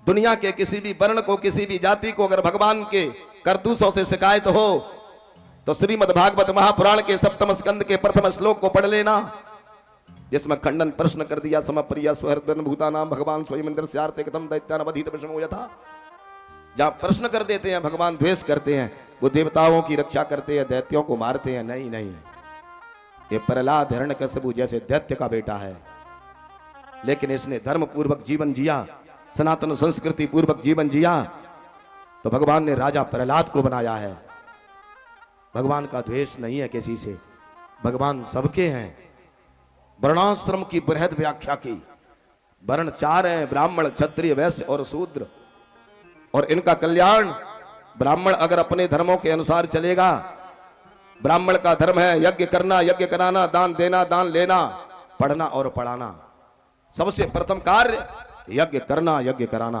दुनिया के किसी भी वर्ण को, किसी भी जाति को अगर भगवान के करतूतों से शिकायत हो तो श्रीमद् भागवत महापुराण के सप्तम स्कंद के प्रथम श्लोक को पढ़ लेना, जिसमें खंडन प्रश्न कर दिया। समप्रिया सुहृदन भूतानाम भगवान स्वयं इंद्र स्यार्थे कदम दैत्यानवधीत विषमो यथा। जहां प्रश्न कर देते हैं भगवान द्वेष करते हैं, वो देवताओं की रक्षा करते हैं, दैत्यों को मारते हैं। नहीं नहीं, ये प्रहलाद हिरण्यकशिपु जैसे दैत्य का बेटा है, लेकिन इसने धर्म पूर्वक जीवन जिया, सनातन संस्कृति पूर्वक जीवन जिया, तो भगवान ने राजा प्रहलाद को बनाया है। भगवान का द्वेष नहीं है किसी से, भगवान सबके हैं। वर्णाश्रम की बृहद व्याख्या की। वर्ण 4 हैं, ब्राह्मण, क्षत्रिय, वैश्य और शूद्र, और इनका कल्याण, ब्राह्मण अगर अपने धर्मों के अनुसार चलेगा, ब्राह्मण का धर्म है यज्ञ करना, यज्ञ कराना, दान देना, दान लेना, पढ़ना और पढ़ाना। सबसे प्रथम कार्य यज्ञ करना, यज्ञ कराना।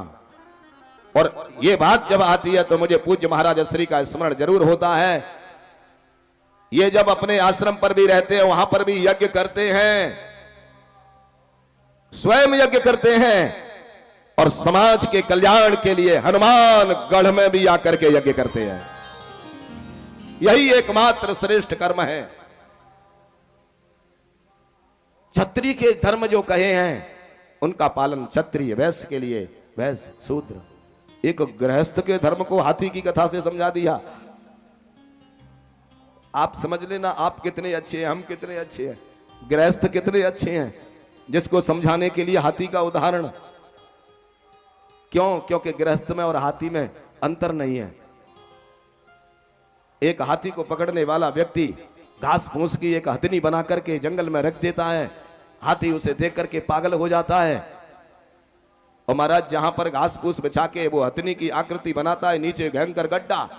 और ये बात जब आती है तो मुझे पूज्य महाराज श्री का स्मरण जरूर होता है। ये जब अपने आश्रम पर भी रहते हैं, वहां पर भी यज्ञ करते हैं, स्वयं यज्ञ करते हैं, और समाज के कल्याण के लिए हनुमान गढ़ में भी आकर के यज्ञ करते हैं। यही एकमात्र श्रेष्ठ कर्म है। क्षत्रिय के धर्म जो कहे हैं उनका पालन क्षत्रिय, वैश्य के लिए वैश्य, शूद्र। एक गृहस्थ के धर्म को हाथी की कथा से समझा दिया। आप समझ लेना आप कितने अच्छे हैं, हम कितने अच्छे हैं, गृहस्थ कितने अच्छे हैं, जिसको समझाने के लिए हाथी का उदाहरण। क्यों? क्योंकि गृहस्थ में और हाथी में अंतर नहीं है। एक हाथी को पकड़ने वाला व्यक्ति घास फूस की एक हथनी बना करके जंगल में रख देता है, हाथी उसे देख करके पागल हो जाता है। और महाराज जहां पर घास फूस बिछा के वो हथनी की आकृति बनाता है, नीचे भयंकर गड्ढा,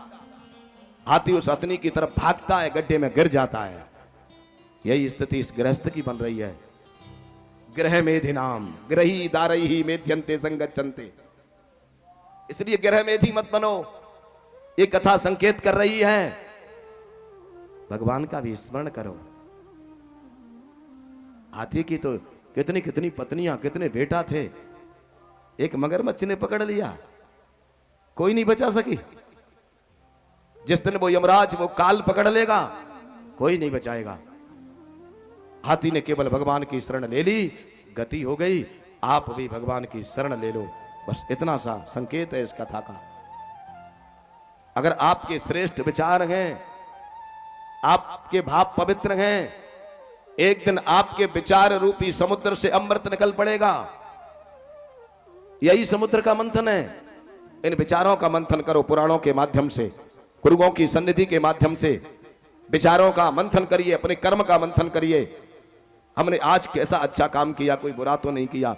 हाथी उस हथनी की तरफ भागता है, गड्ढे में गिर जाता है। यही स्थिति इस गृहस्थ की बन रही है। गृह मेधि नाम ग्रही दारही मेध्यंते संगच्छन्ते। इसलिए गृह मेधी मत बनो। ये कथा संकेत कर रही है भगवान का भी स्मरण करो। हाथी की तो कितनी कितनी पत्नियां, कितने बेटा थे, एक मगरमच्छ ने पकड़ लिया, कोई नहीं बचा सकी। जिस दिन वो यमराज वो काल पकड़ लेगा, कोई नहीं बचाएगा। हाथी ने केवल भगवान की शरण ले ली, गति हो गई। आप भी भगवान की शरण ले लो, बस इतना सा संकेत है इस कथा का। अगर आपके श्रेष्ठ विचार हैं, आपके भाव पवित्र हैं, एक दिन आपके विचार रूपी समुद्र से अमृत निकल पड़ेगा। यही समुद्र का मंथन है। इन विचारों का मंथन करो पुराणों के माध्यम से, गुरुओं की सन्निधि के माध्यम से विचारों का मंथन करिए, अपने कर्म का मंथन करिए। हमने आज कैसा अच्छा काम किया, कोई बुरा तो नहीं किया।